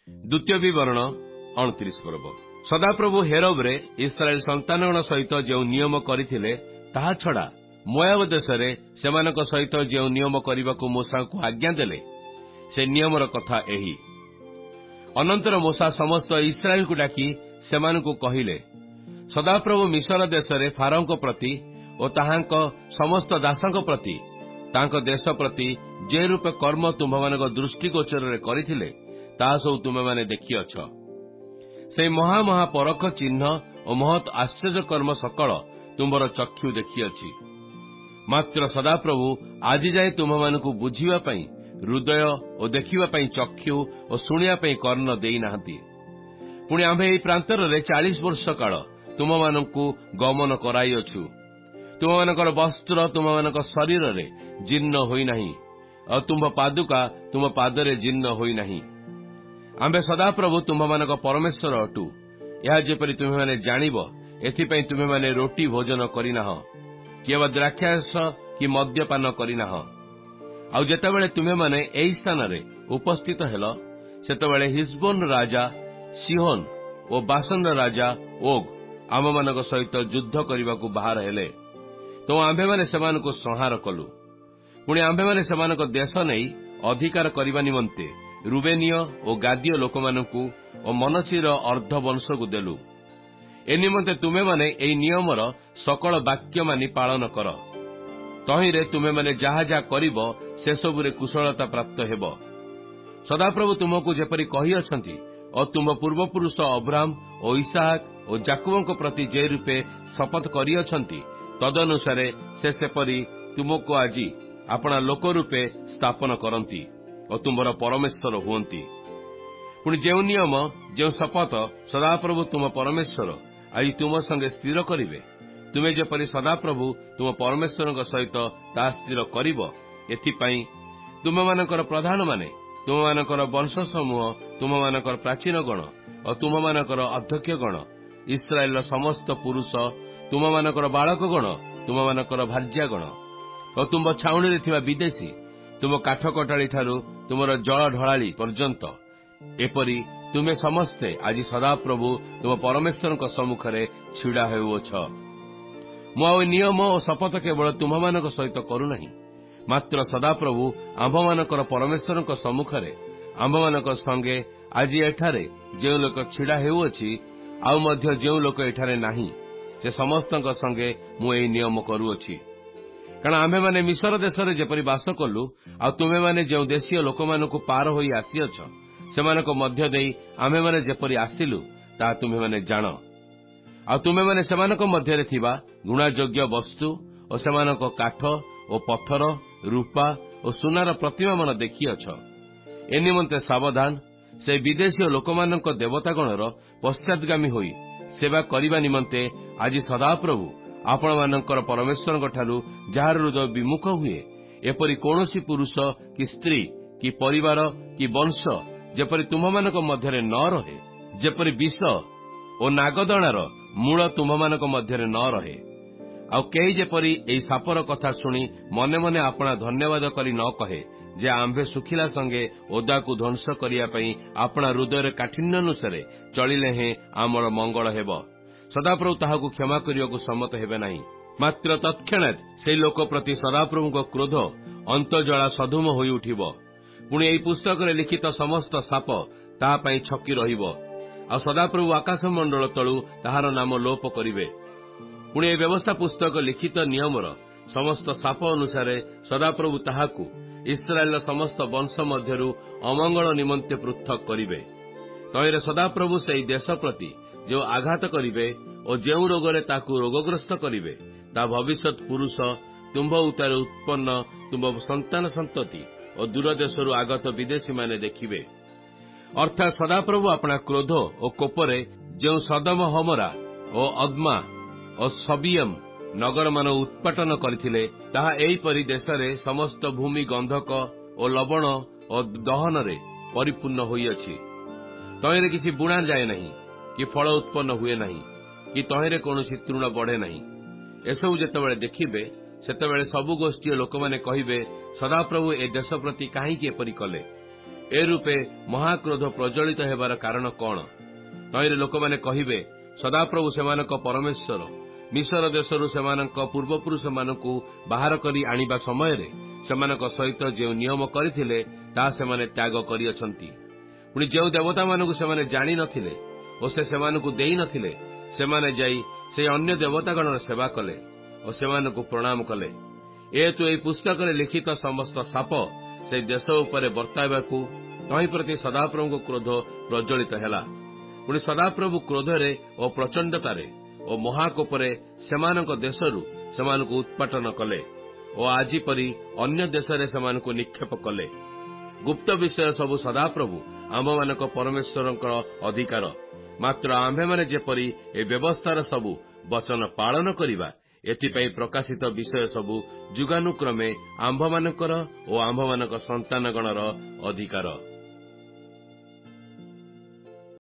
द्वितीय विवरण 29 पर्व सदाप्रभु हेरोबरे इस्राएल संतानगण सहित जो नियम करथिले ताहा छड़ा मोआब देशरे सेमानक सहित जो नियम करबाकू मूसा को आज्ञा देले से नियमर कथा एही। अनंतर मूसा समस्त इस्राएल को डाकी सेमानकू कहिले सदाप्रभु मिस्र देशरे फारों प्रति और ताहांक समस्त दासंक प्रति तांक देश प्रति जे रूपे कर्म तुम्भमानक दृष्टिगोचर करथिले ताहा सब तुमे माने देखिअछ। से महा परख चिन्ह और महत् आश्चर्य कर्म सकल तुम्बर चक्षु देखिअछि। मात्र सदाप्रभु आज जाए तुम्भमानकू बुझिबा पई हृदय और देखिबा पई चक्षु और शुणिबा पई कर्ण देई नाहंती। पुणी आम्भे एई प्रांतरे 40 वर्ष काल तुम्भमानकू गमन कराइअछु। तुम्भमानकर वस्त्र तुम्भमानक शरीर रे जीर्ण होई नाही और तुम्भ पादुका तुम पादरे जीर्ण होई नाही। आम्भे सदाप्रभु तुम्भमानक परमेश्वर अटु यह जेपरि तुम्हे माने जानिब एथिपई तुम्हे माने रोटी भोजन करिनाह कि द्राक्षारस कि मद्यपान करिनाह। आउ जेतेबेले तुम्हे माने एई स्थान रे उपस्थित हेल सेतेबेले हिजबोन राजा सिहोन और बासन राजा ओग आममानक सहित युद्ध करबाकू बाहर हेले तो आम्भे माने सेमानकू संहार कलु। पुणी आम्भे माने सेमानक देश नहीं अधिकार करबा निमंते रुबेनिय और गादीय लोक मानकू और मनसीर अर्धवंश को देलु। ए निमंते तुमे माने एई नियमर सकल वाक्य मानि पालन कर तहिरे तुमे माने जहा जहा करिब से सबुरे कुशलता प्राप्त हेब। सदाप्रभु तुमको जेपरि कहि अछंती और तुम पूर्वपुरुष अब्राहम और इसहाक और जाकुबଙ୍କ प्रति जे रूपे शपथ करि अछंती तदनुसारे से सेपरि तुमको आजी अपना लोक रूपे स्थापन करंती और तुम्हारा परमेश्वर हुंती। पुणी जो नियम जो शपथ सदाप्रभु तुम परमेश्वर आज तुम संगे स्थिर करिवे तुमे जेपरि सदाप्रभु तुम परमेश्वर सहित ता स्थिर करिब। एथिपई तुममानकर प्रधान माने तुममानकर वंश समूह तुममानकर प्राचीन गण और तुममानकर अध्यक्ष गण इस्राएल समस्त पुरुष तुममानकर बालक गण तुममानकर भार्या गण और तुम छाउणी थिबा विदेशी तुम काठ कटाड़ी ठारू तुमर जल ढलाली पर्यंत एपरी तुमे समस्ते आज सदाप्रभु तुम परमेश्वर सम्मुखरे छिड़ा हेउछ। मु आ नियम और शपथ केवल तुम्हामानक सहित करूनाही मात्र सदाप्रभु आम्भमानकर परमेश्वर सम्मुखरे आम्भमानक संगे आज एठारे जे लोक छिड़ा हेउछि आउ मध्य जे लोक एठारे नाही से समस्तक संगे मु एई नियम करूअछि। कारण आम्भे माने मिस्र देशरे जेपरि बास कलु आ तुमे माने जो देशीय लोक मानकू पार होई आसीअछ सेमानक मध्य देई आम्भे माने जेपरि आसिलु ता तुमे माने जान आ तुमे माने सेमानक मध्य रे थिबा गुणायोग्य वस्तु और सेमानक काठ और पत्थर रूपा और सुनार प्रतिमा मन देखिअछ। ए निमंते सावधान से विदेशीय लोकमानक देवतागणर पश्चातगामी होई सेवा करिबा निमंते आज सदाप्रभु आपण मानकर परमेश्वर ठारू जार हृदय विमुख हुए एपरी कौनसी पुरुष कि स्त्री कि परिवार कि वंश जेपरी तुम्हामानक मध्यरे न रहे जेपरी विष और नागदणार मूल तुम्हामानक मध्यरे न रहे आउ केही जेपरी एई सापर कथा सुनी मने मने आपणा धन्यवाद करी न कहे जे आम्भे सुखिला संगे ओदा को ध्वंस करिया पई आपणा हृदय काठिन्य अनुसारे चलिले हे आमर मंगल हेब। सदाप्रभु ताहाकू क्षमा करियाकू सम्मत हेबे नाही मात्र तत्क्षणात से लोक प्रति सदाप्रभुଙ୍କ क्रोध अंतजला सधुम होई उठिबो। पुणी एई पुस्तकरे लिखित समस्त साप ताहा पई छकी रहिबो आ सदाप्रभु आकाशमंडल तळु ताहार नाम लोप करिवे। पुणी ए व्यवस्था पुस्तक लिखित नियमर समस्त साप अनुसारे सदाप्रभु ताहाकू इस्राएल समस्त वंश मध्यरु अमंगल निमंते पृथक करिवे। तहिरे सदाप्रभु से देश प्रति जो आघात करिवे और जो रोगरे ताकू रोगग्रस्त करिवे ता भविष्यत पुरुष तुम्भ उतारे उत्पन्न तुम्भ संतान संतति और दूर देशरू आगत विदेशी माने देखिवे। अर्थात सदाप्रभु अपना क्रोध और कोपरे जो सदम हमरा और अदमा और सबियम नगर मान उत्पाटन करथिले ताहा एई परि देशरे समस्त भूमि गंधक और लवण और दहन रे परिपूर्ण होई अछि। तहिरे किछि बुणा जाए नहीं कि फल उत्पन्न हुए नहीं कि तहिरे कौनसी तृण बढ़े नहीं। एसबू जेतेबेले देखिबे सेतेबेले सबु गोष्ठी लोक माने कहिबे सदाप्रभु ए देश प्रति काहेकि एपरि कले ଏ ରୂପେ ମହାକ୍ରୋଧ ପ୍ରଜ୍ୱଳିତ ହେବାର କାରଣ କଣ? ତହିଁରେ ଲୋକମାନେ କହିବେ, ସଦାପ୍ରଭୁ ସେମାନଙ୍କ ପରମେଶ୍ୱର ମିଶର ଦେଶରୁ ସେମାନଙ୍କ ପୂର୍ବପୁରୁଷମାନଙ୍କୁ ବାହାର କରି ଆଣିବା ସମୟରେ ସେମାନଙ୍କ ସହିତ ଯେଉଁ ନିୟମ କରିଥିଲେ ତାହା ସେମାନେ ତ୍ୟାଗ କରିଅଛନ୍ତି। ପୁଣି ଯେଉଁ ଦେବତାମାନଙ୍କୁ ସେମାନେ ଜାଣିନଥିଲେ ଓ ସେ ସେମାନଙ୍କୁ ଦେଇନଥିଲେ, ସେମାନେ ଯାଇ ସେହି ଅନ୍ୟ ଦେବତାଗଣର ସେବା କଲେ ଓ ସେମାନଙ୍କୁ ପ୍ରଣାମ କଲେ। ଏହେତୁ ଏହି ପୁସ୍ତକରେ ଲିଖିତ ସମସ୍ତ ଶାପ ସେହି ଦେଶ ଉପରେ ବର୍ତ୍ତାଇବାକୁ ତହିଁ ପ୍ରତି ସଦାପ୍ରଭୁଙ୍କ କ୍ରୋଧ ପ୍ରଜ୍ୱଳିତ ହେଲା। ପୁଣି ସଦାପ୍ରଭୁ କ୍ରୋଧରେ ଓ ପ୍ରଚଣ୍ଡତାରେ ଓ ମହାକୋପରେ ସେମାନଙ୍କ ଦେଶରୁ ସେମାନଙ୍କୁ ଉତ୍ପାଟନ କଲେ ଓ ଆଜି ପରି ଅନ୍ୟ ଦେଶରେ ସେମାନଙ୍କୁ ନିକ୍ଷେପ କଲେ। ଗୁପ୍ତ ବିଷୟ ସବୁ ସଦାପ୍ରଭୁ ଆମ୍ଭମାନଙ୍କ ପରମେଶ୍ୱରଙ୍କ ଅଧିକାର। ମାତ୍ର ଆମ୍ଭେମାନେ ଯେପରି ଏ ବ୍ୟବସ୍ଥାର ସବୁ ବଚନ ପାଳନ କରିବା, ଏଥିପାଇଁ ପ୍ରକାଶିତ ବିଷୟ ସବୁ ଯୁଗାନୁକ୍ରମେ ଆମ୍ଭମାନଙ୍କର ଓ ଆମ୍ଭମାନଙ୍କ ସନ୍ତାନଗଣର ଅଧିକାର।